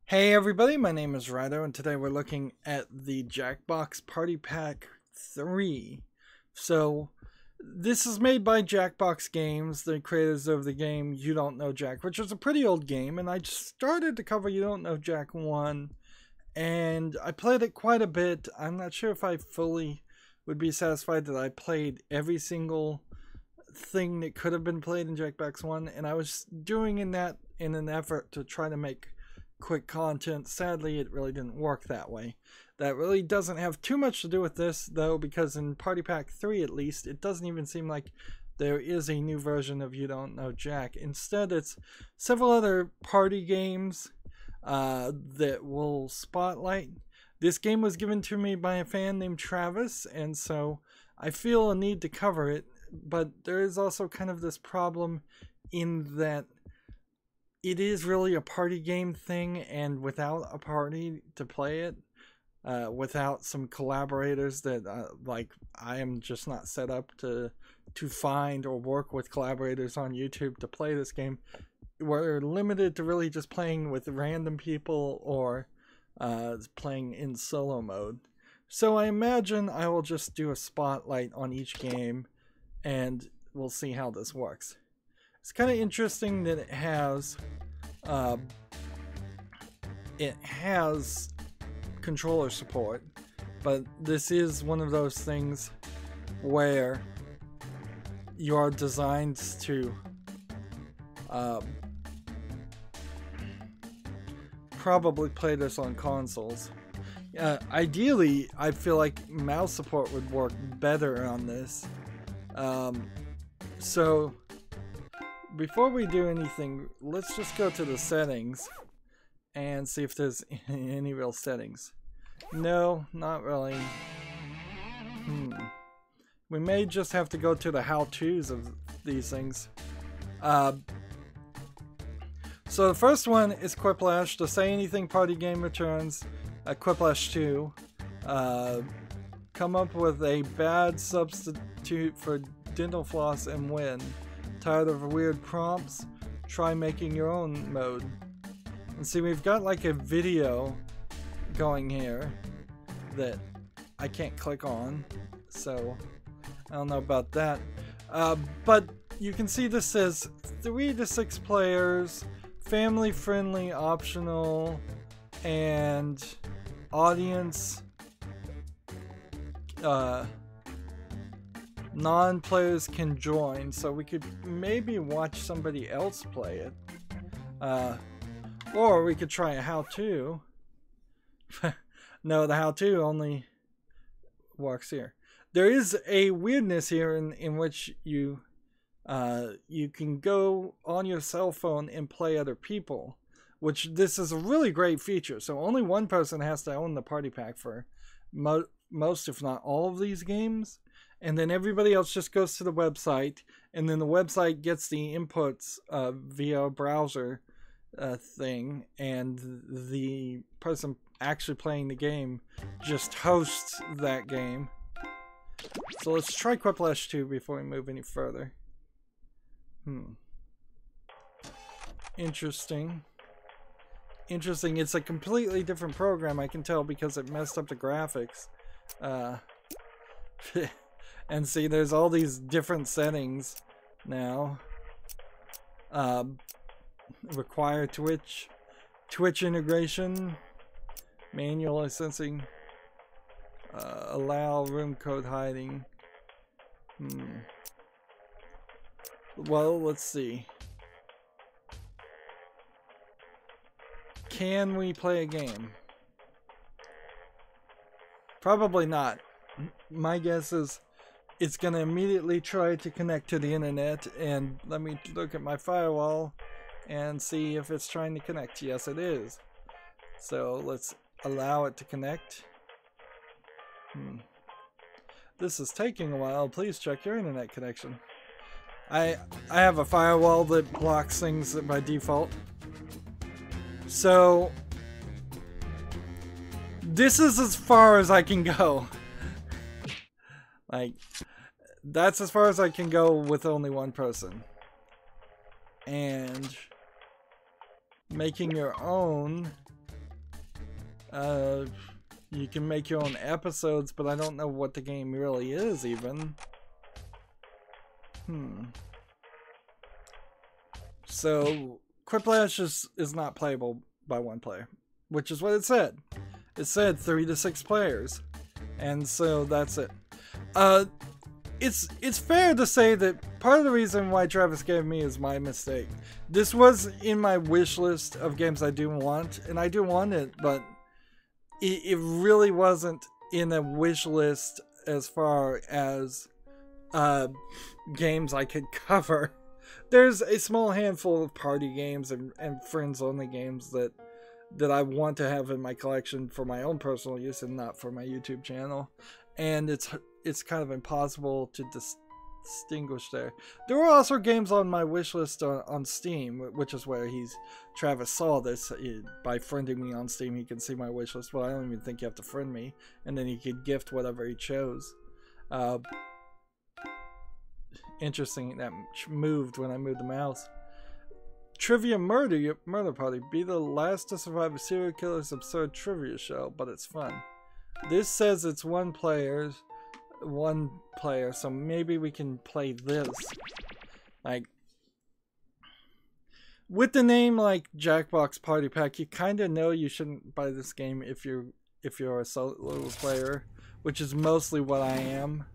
Hey everybody, my name is Rydo, and today we're looking at the Jackbox Party Pack 3. So, this is made by Jackbox Games, the creators of the game You Don't Know Jack, which is a pretty old game, and I just started to cover You Don't Know Jack 1, and I played it quite a bit. I'm not sure if I fully would be satisfied that I played every single thing that could have been played in Jackbox 1, and I was doing that in an effort to try to make quick content. Sadly, it really didn't work that way. That really doesn't have too much to do with this, though, because in Party Pack 3 at least, it doesn't even seem like there is a new version of You Don't Know Jack. Instead, it's several other party games that will spotlight. This game was given to me by a fan named Travis, and so I feel a need to cover it, but there is also kind of this problem in that it is really a party game thing, and without a party to play it, without some collaborators that like I am just not set up to find or work with collaborators on YouTube to play this game, we're limited to really just playing with random people or playing in solo mode. So I imagine I will just do a spotlight on each game and we'll see how this works. It's kind of interesting that it has controller support, but this is one of those things where you are designed to probably play this on consoles. Ideally, I feel like mouse support would work better on this. So before we do anything, let's just go to the settings and see if there's any real settings. No, not really. We may just have to go to the how-tos of these things. So the first one is Quiplash. To say anything party game returns. Quiplash 2. Come up with a bad substitute for dental floss and win. Tired of weird prompts? Try making your own mode. And see, we've got like a video going here that I can't click on, so I don't know about that. But you can see this says 3 to 6 players, family friendly, optional, and audience non-players can join, so we could maybe watch somebody else play it. Or we could try a how-to. No, the how-to only works here. There is a weirdness here in which you can go on your cell phone and play other people, which this is a really great feature. So only one person has to own the party pack for most, if not all, of these games. And then everybody else just goes to the website, and then the website gets the inputs via a browser thing, and the person actually playing the game just hosts that game. So let's try Quiplash 2 before we move any further. Interesting. It's a completely different program, I can tell, because it messed up the graphics. And see, there's all these different settings now. Require Twitch integration, manual licensing, allow room code hiding. Well, let's see. Can we play a game? Probably not. My guess is it's gonna immediately try to connect to the internet, and let me look at my firewall and see if it's trying to connect. Yes, it is. So let's allow it to connect. This is taking a while. Please check your internet connection. I have a firewall that blocks things by default. So this is as far as I can go. Like, that's as far as I can go with only one person. And making your own You can make your own episodes, but I don't know what the game really is even. So Quiplash is not playable by one player, which is what it said. It said 3 to 6 players, and so that's it. It's fair to say that part of the reason why Travis gave me is my mistake. This was in my wish list of games I do want, and I do want it, but it really wasn't in a wish list as far as games I could cover. There's a small handful of party games and friends-only games that I want to have in my collection for my own personal use and not for my YouTube channel, and it's kind of impossible to distinguish there. There were also games on my wish list on Steam, which is where Travis saw this. By friending me on Steam, he can see my wish list. Well, I don't even think you have to friend me, and then he could gift whatever he chose. Interesting, that moved when I moved the mouse. Trivia Murder Party. Be the last to survive a serial killer's absurd trivia show, but it's fun. This says it's one player, so maybe we can play this. Like, with the name like Jackbox Party Pack, you kind of know you shouldn't buy this game if you're a solo player, which is mostly what I am.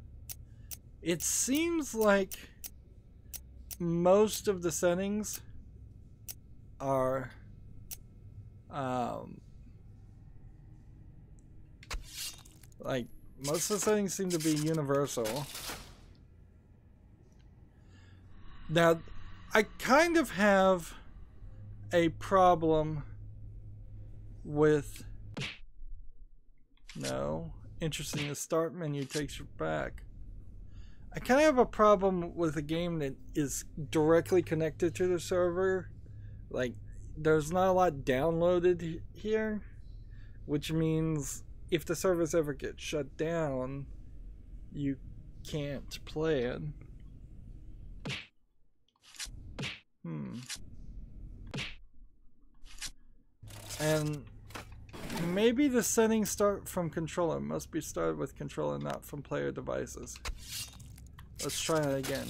It seems like most of the settings are like most of the settings seem to be universal. Now, I kind of have a problem with interesting, the start menu takes you back. I kind of have a problem with a game that is directly connected to the server. Like, there's not a lot downloaded here, which means if the servers ever get shut down, you can't play it. And maybe the settings start from controller. Must be started with controller, not from player devices. Let's try it again.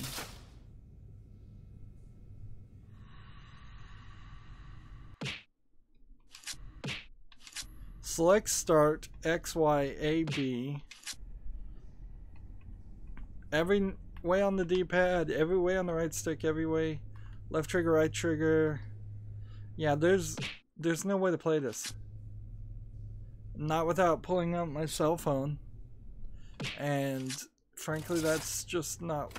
Select start X, Y, A, B. Every way on the D-pad, every way on the right stick, every way. Left trigger, right trigger. Yeah, there's no way to play this. Not without pulling out my cell phone. And frankly, that's just not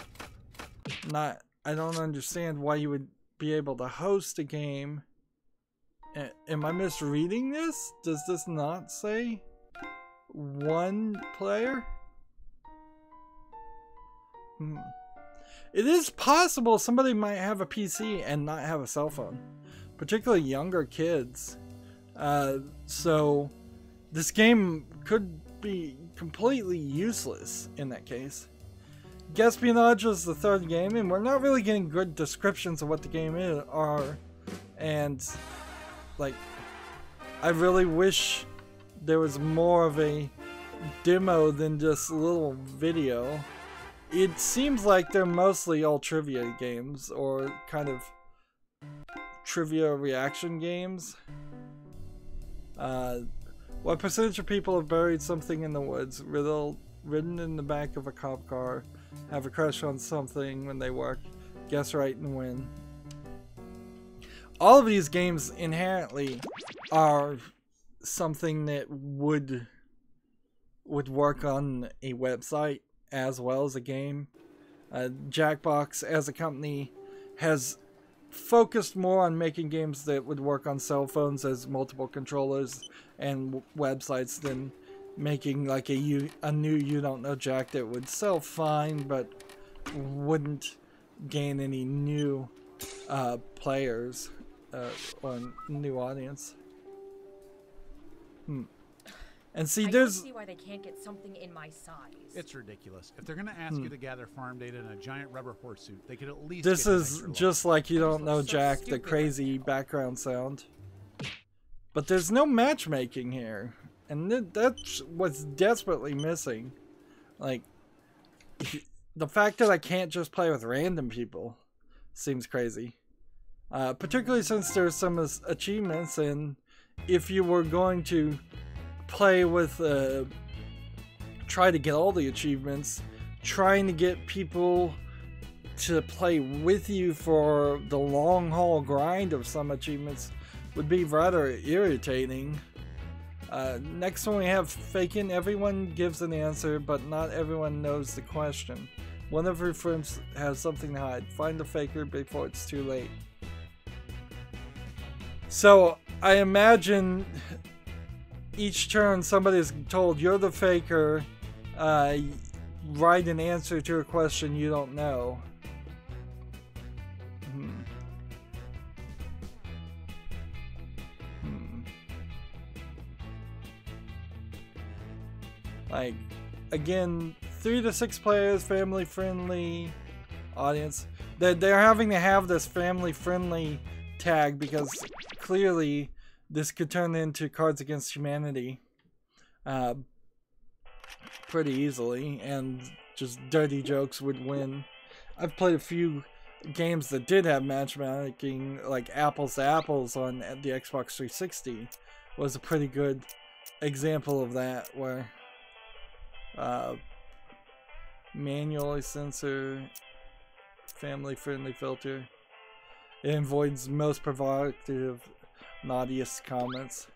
I don't understand why you would be able to host a game. Am I misreading this? Does this not say one player? It is possible somebody might have a PC and not have a cell phone, particularly younger kids. So this game could be completely useless in that case. Guesspionage is the third game, and we're not really getting good descriptions of what the game are. And like, I really wish there was more of a demo than just a little video. It seems like they're mostly all trivia games, or kind of trivia reaction games. What percentage of people have buried something in the woods? Riddle, ridden in the back of a cop car, have a crush on something when they work, guess right and win. All of these games inherently are something that would work on a website as well as a game. Jackbox as a company has focused more on making games that would work on cell phones as multiple controllers and websites than making like a new You Don't Know Jack that would sell fine but wouldn't gain any new players or new audience. And see, I there's... don't see why they can't get something in my size. It's ridiculous. If they're going to ask you to gather farm data in a giant rubber horse suit, they could at least This get is just like You Don't Know Jack, the crazy background sound. But there's no matchmaking here. And that's what's desperately missing. Like, the fact that I can't just play with random people seems crazy. Particularly since there's some achievements, and if you were going to play with, try to get all the achievements, trying to get people to play with you for the long haul grind of some achievements would be rather irritating. Next one we have Fakin. Everyone gives an answer, but not everyone knows the question. One of your friends has something to hide. Find the faker before it's too late. So, I imagine each turn somebody's told, you're the faker, write an answer to a question you don't know. Like, again, 3 to 6 players, family friendly audience. They're having to have this family friendly tag because clearly this could turn into Cards Against Humanity pretty easily, and just dirty jokes would win. I've played a few games that did have matchmaking, like Apples to Apples on the Xbox 360 was a pretty good example of that, where manually censor, family friendly filter. It avoids most provocative, naughtiest comments.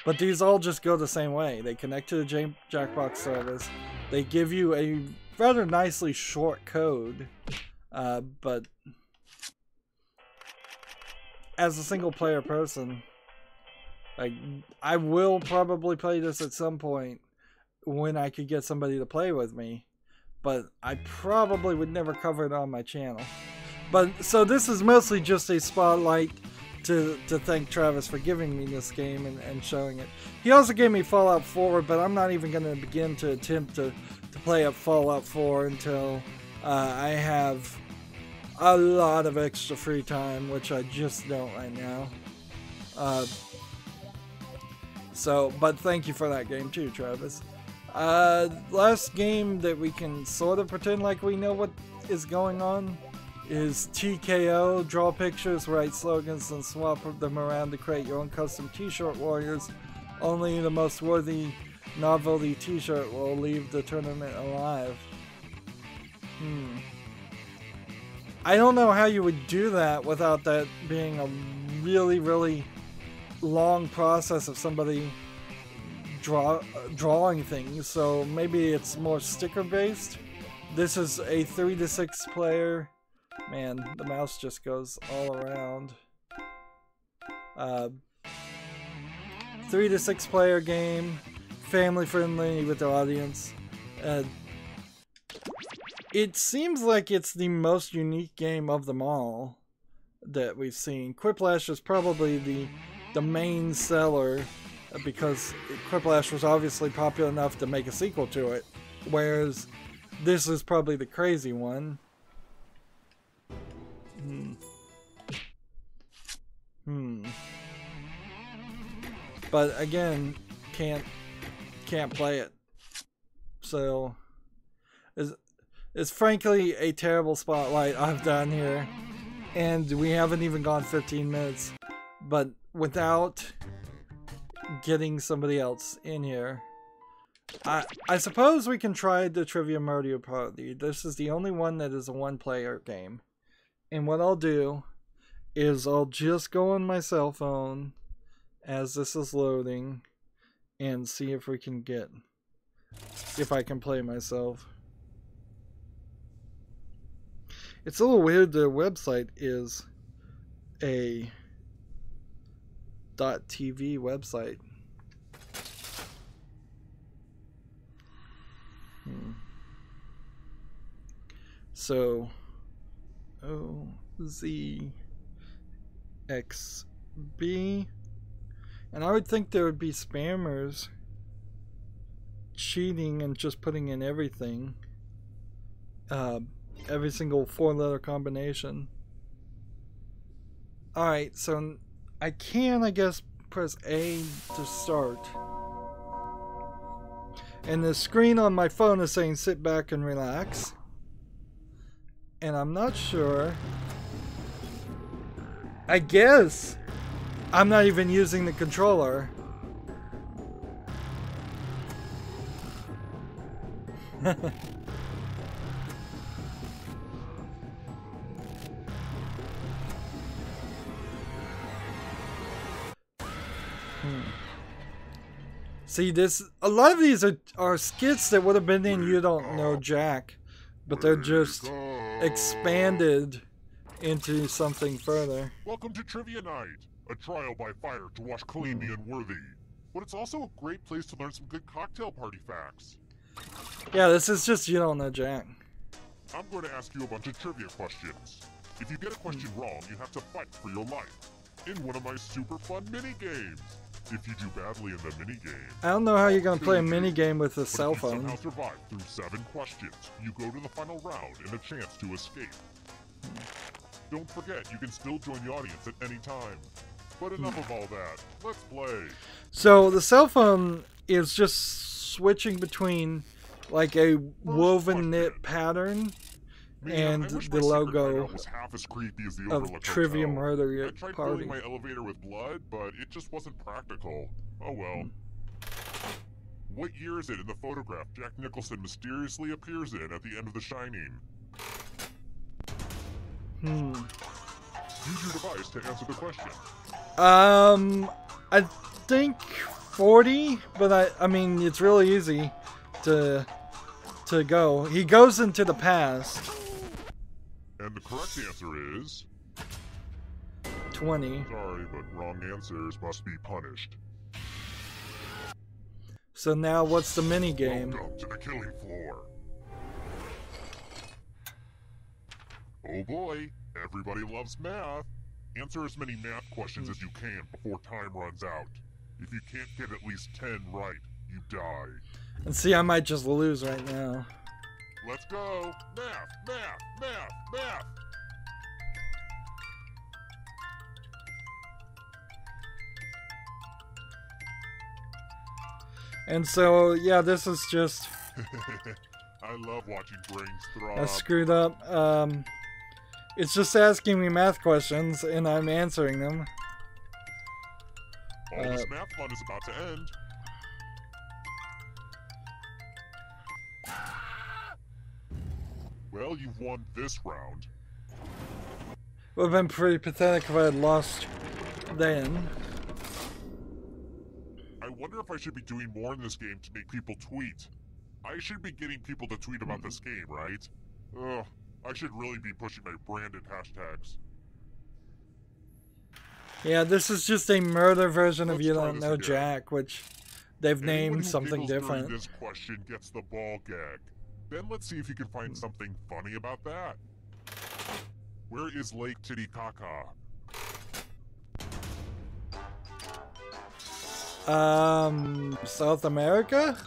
But these all just go the same way. They connect to the Jackbox service. They give you a rather nicely short code, but as a single player person, like, I will probably play this at some point when I could get somebody to play with me, but I probably would never cover it on my channel. But so this is mostly just a spotlight to thank Travis for giving me this game and showing it. He also gave me Fallout 4, but I'm not even going to begin to attempt to play up Fallout 4 until I have a lot of extra free time, which I just don't right now. But thank you for that game too, Travis. Last game that we can sort of pretend like we know what is going on is TKO. Draw pictures, write slogans, and swap them around to create your own custom t-shirt warriors. Only the most worthy novelty t-shirt will leave the tournament alive. I don't know how you would do that without that being a really, really long process of somebody drawing things, so maybe it's more sticker based. This is a 3 to 6 player. Man, the mouse just goes all around. 3 to 6 player game, family friendly with the audience. It seems like it's the most unique game of them all that we've seen. Quiplash is probably the main seller, because Quiplash was obviously popular enough to make a sequel to it, whereas this is probably the crazy one. But again, can't play it. So it's frankly a terrible spotlight I've done here, and we haven't even gone 15 minutes. But without getting somebody else in here, I suppose we can try the Trivia Mario Party. This is the only one that is a one-player game. And what I'll do is I'll just go on my cell phone as this is loading and see if I can play myself. It's a little weird. The website is a .tv website. So OZXB, and I would think there would be spammers cheating and just putting in everything, every single 4-letter combination. Alright, so I guess, press A to start. And the screen on my phone is saying sit back and relax. And I'm not sure. I guess I'm not even using the controller. See, a lot of these are skits that would have been in You Don't Know Jack, but they're just expanded into something further. Welcome to Trivia Night, a trial by fire to wash clean the unworthy. But it's also a great place to learn some good cocktail party facts. Yeah, this is just You Don't Know Jack. I'm going to ask you a bunch of trivia questions. If you get a question wrong, you have to fight for your life in one of my super fun mini-games. If you do badly in the mini-game, I don't know how you're going to play a mini-game with a cell but if you phone. somehow survive through 7 questions, you go to the final round and a chance to escape. Don't forget, you can still join the audience at any time. But enough of all that. Let's play. So the cell phone is just switching between like a woven knit pattern Man, and I wish the my secret logo hideout was half as creepy as the of Overlook Trivia Hotel. Murder I tried Party. filling my elevator with blood, but it just wasn't practical. Oh well. What year is it in the photograph Jack Nicholson mysteriously appears in at the end of The Shining? Use your device to answer the question. I think 40, but I mean it's really easy to go. He goes into the past. And the correct answer is 20. sorry, but wrong answers must be punished. So now what's the mini game? Welcome to the killing floor. Oh boy, everybody loves math. Answer as many math questions as you can before time runs out. If you can't get at least 10 right, you die. And see, I might just lose right now. Let's go! Math! Math! Math! Math! And so, yeah, this is just I love watching brains I throb. screwed up. It's just asking me math questions, and I'm answering them. All this math fun is about to end. Well, you've won this round. Would have been pretty pathetic if I had lost then. I wonder if I should be doing more in this game to make people tweet. I should be getting people to tweet about this game, right? Ugh, I should really be pushing my branded hashtags. Yeah, this is just a murder version of Let's You try Don't this Know again. Jack, which they've Anyone named who something giggles during different. this question gets the ball gag. Then let's see if you can find something funny about that. Where is Lake Titicaca? South America?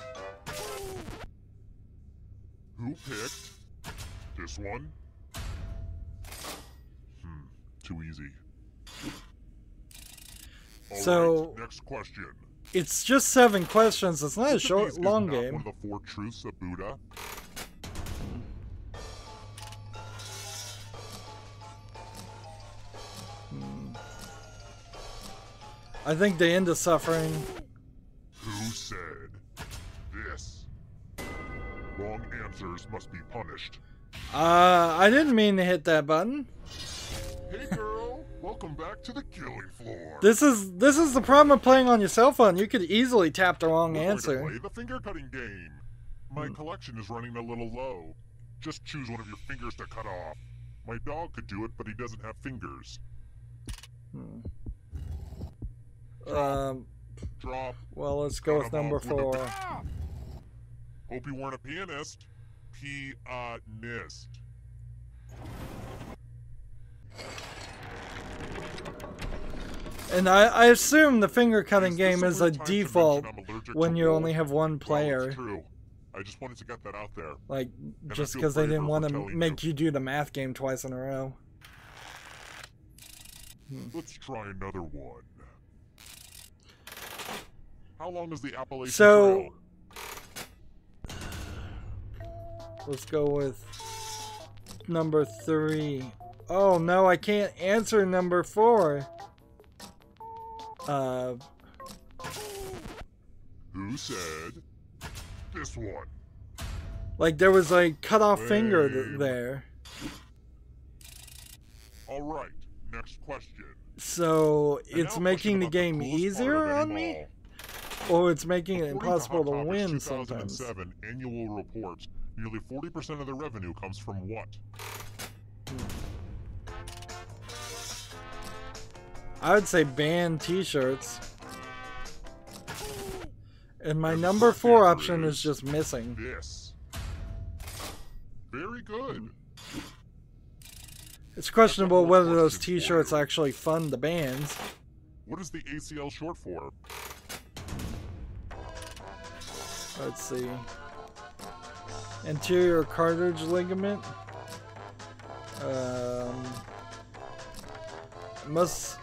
Who picked this one? Too easy. All So- right, next question. It's just 7 questions. It's not a Which of short, these is long not game. One of the 4 truths of Buddha. I think the end of suffering. Who said this? Wrong answers must be punished. I didn't mean to hit that button. Hey girl, welcome back to the killing floor. This is the problem of playing on your cell phone. You could easily tap the wrong We're going to answer. play the finger cutting game. My collection is running a little low. Just choose one of your fingers to cut off. My dog could do it, but he doesn't have fingers. Drop. Well, let's go with Cut 'em number off with a 4. ba- Hope you weren't a pianist. Pianist. And I assume the finger cutting Is this game is a weird time to default mention I'm allergic when to you wool? only have one Well, player. it's true. I just wanted to get that out there. Like, I just feel because they braver didn't for want to telling make you do the math game twice in a row. Let's try another one. How long is the Appalachian So, Trail? let's go with number 3. Oh no, I can't answer number 4. Who said this one? Like there was a cut off finger Lame. there. Alright, next question. So And it's now a making the question about game coolest part easier of on any me? mall. Or it's making it According impossible to to Hot win Topics sometimes. 2007 annual report, nearly 40% of the revenue comes from what? I would say ban t-shirts. And my And the number correct 4 answer option is just missing. This. Very good. It's questionable more whether those questions for t-shirts you. actually fund the bands. What is the ACL short for? Let's see. Anterior cartilage ligament. Must.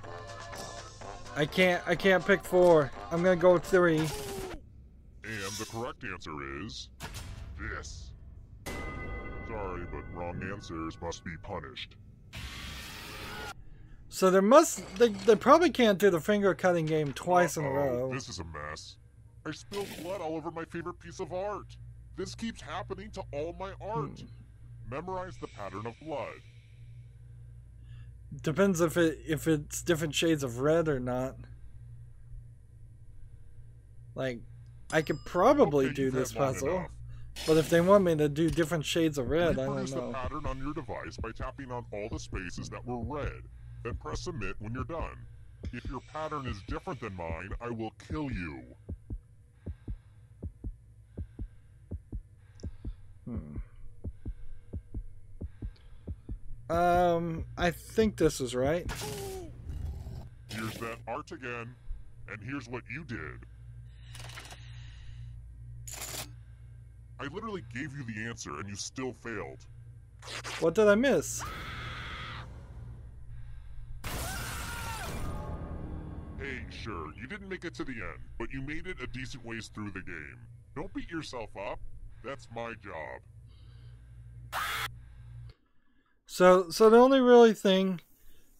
I can't pick 4. I'm gonna go with 3. And the correct answer is this. Sorry, but wrong answers must be punished. So there must. They probably can't do the finger cutting game twice in a row. This is a mess. I spilled blood all over my favorite piece of art. This keeps happening to all my art. Memorize the pattern of blood. Depends if it's different shades of red or not. Like, I could probably Okay, do you've had this long puzzle, enough. but if they want me to do different shades of red, I don't Reproduce the know. pattern on your device by tapping on all the spaces that were red. Then press submit when you're done. If your pattern is different than mine, I will kill you. I think this is right. Here's that art again, and here's what you did. I literally gave you the answer, and you still failed. What did I miss? Hey, sure, you didn't make it to the end, but you made it a decent ways through the game. Don't beat yourself up. That's my job. So the only really thing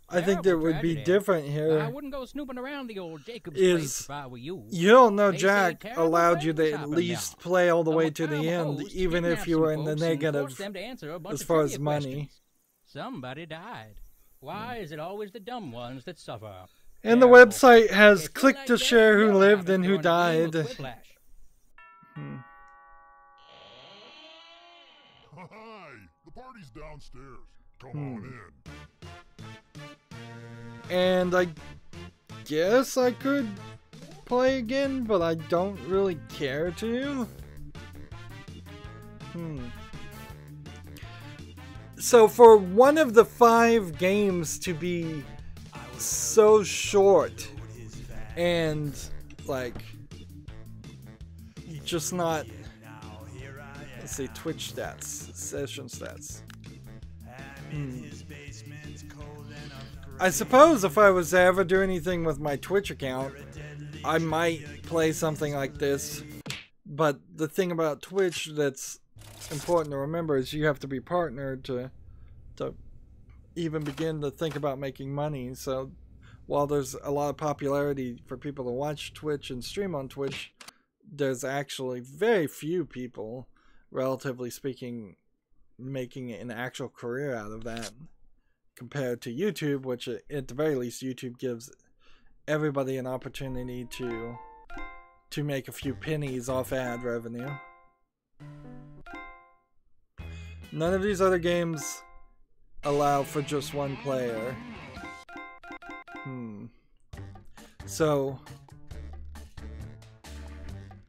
I think that Terrible would be tragedy. different I here wouldn't go snooping around the old Jacob's is place if I were you. you don't know They say Jack terrible allowed you to things at happen least now. play all the way Some to the time end, host even if kidnapped you some were in the folks and forced negative them to answer a bunch as of far as trivia money. questions. Somebody died. Why is it always the dumb ones that suffer? And the Terrible. website has If you click like to that, share who you'll lived have and it who during a game died. of Quiplash. Hi, the party's downstairs. Come on in. And I guess I could play again, but I don't really care to. So for one of the 5 games to be so short and like just not, let's see, Twitch stats, session stats. I suppose if I was to ever do anything with my Twitch account, I might play something like this. But the thing about Twitch that's important to remember is you have to be partnered to even begin to think about making money. So while there's a lot of popularity for people to watch Twitch and stream on Twitch, there's actually very few people, relatively speaking, making an actual career out of that compared to YouTube, which at the very least YouTube gives everybody an opportunity to make a few pennies off ad revenue. None of these other games allow for just one player. So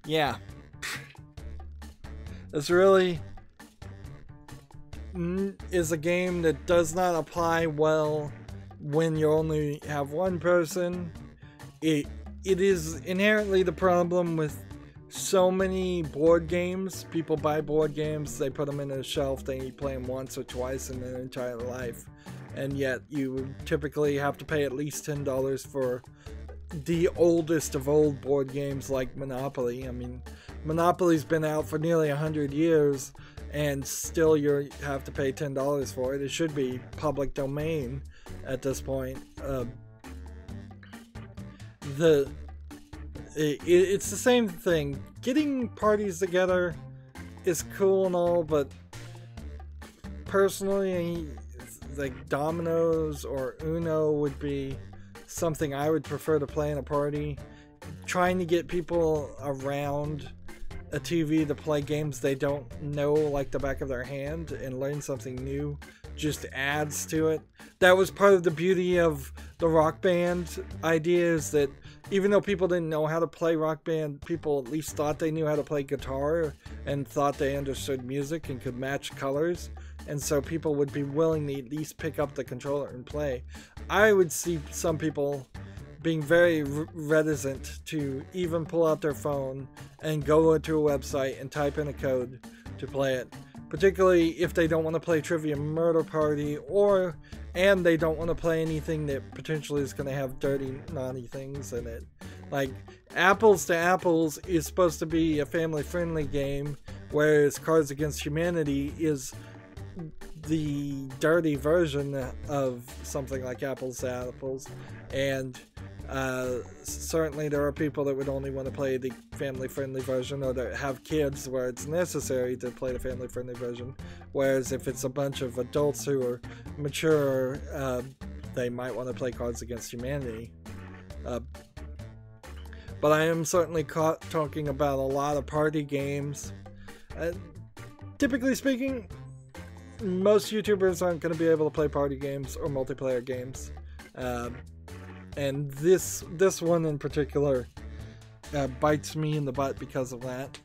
yeah, this really is a game that does not apply well when you only have one person. It is inherently the problem with so many board games. People buy board games, they put them in a shelf, they play them once or twice in their entire life, and yet you typically have to pay at least $10 for the oldest of old board games like Monopoly. I mean, Monopoly's been out for nearly 100 years, and still you have to pay $10 for it. It should be public domain at this point. It's the same thing. Getting parties together is cool and all, but personally, like dominoes or Uno would be something I would prefer to play in a party. Trying to get people around a TV to play games they don't know like the back of their hand and learn something new just adds to it. That was part of the beauty of the Rock Band idea, is that even though people didn't know how to play Rock Band, people at least thought they knew how to play guitar and thought they understood music and could match colors, and so people would be willing to at least pick up the controller and play. I would see some people being very reticent to even pull out their phone and go into a website and type in a code to play it, particularly if they don't want to play Trivia Murder Party, and they don't want to play anything that potentially is going to have dirty, naughty things in it. Like, Apples to Apples is supposed to be a family-friendly game, whereas Cards Against Humanity is the dirty version of something like Apples to Apples. And certainly there are people that would only want to play the family-friendly version, or that have kids where it's necessary to play the family-friendly version, whereas if it's a bunch of adults who are mature, they might want to play Cards Against Humanity. But I am certainly talking about a lot of party games. Typically speaking, most YouTubers aren't going to be able to play party games or multiplayer games. And this one in particular bites me in the butt because of that.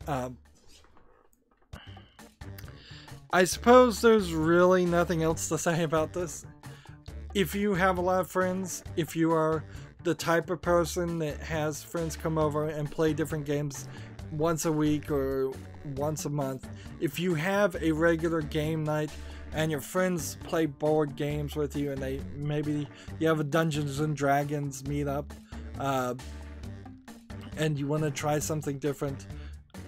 I suppose there's really nothing else to say about this. If you have a lot of friends, if you are the type of person that has friends come over and play different games once a week or once a month, if you have a regular game night and your friends play board games with you, and maybe you have a Dungeons and Dragons meetup, and you want to try something different,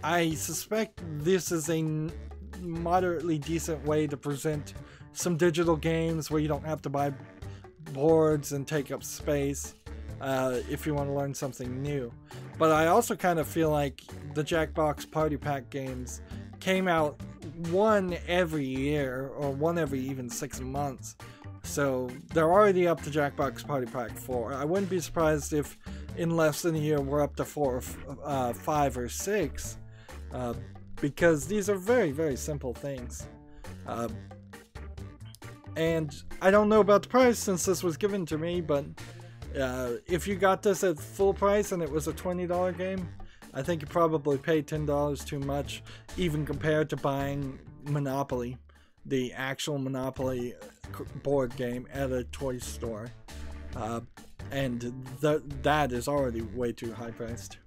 I suspect this is a moderately decent way to present some digital games where you don't have to buy boards and take up space if you want to learn something new. But I also kind of feel like the Jackbox Party Pack games came out one every year, or one every even 6 months. So they're already up to Jackbox Party Pack 4. I wouldn't be surprised if in less than a year we're up to 4, 5, or 6. Because these are very, very simple things. And I don't know about the price since this was given to me, but if you got this at full price and it was a $20 game, I think you probably paid $10 too much, even compared to buying Monopoly, the actual Monopoly board game, at a toy store. And that is already way too high priced.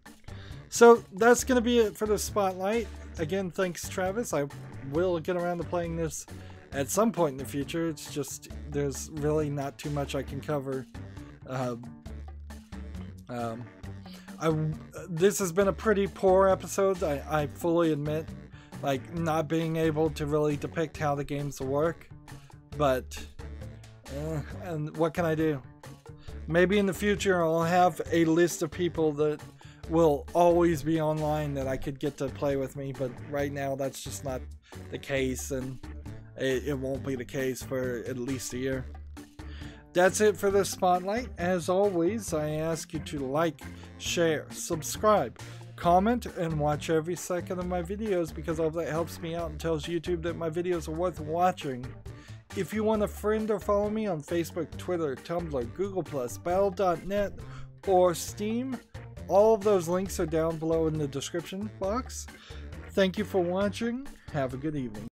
So that's going to be it for the spotlight. Again, thanks Travis. I will get around to playing this at some point in the future. It's just there's really not too much I can cover. This has been a pretty poor episode, I fully admit, like not being able to really depict how the games work, but and what can I do? Maybe in the future I'll have a list of people that will always be online that I could get to play with me, but right now that's just not the case, and it won't be the case for at least a year. That's it for the spotlight. As always, I ask you to like, share, subscribe, comment, and watch every second of my videos, because all of that helps me out and tells YouTube that my videos are worth watching. If you want a friend or follow me on Facebook, Twitter, Tumblr, Google+, Battle.net, or Steam, all of those links are down below in the description box. Thank you for watching. Have a good evening.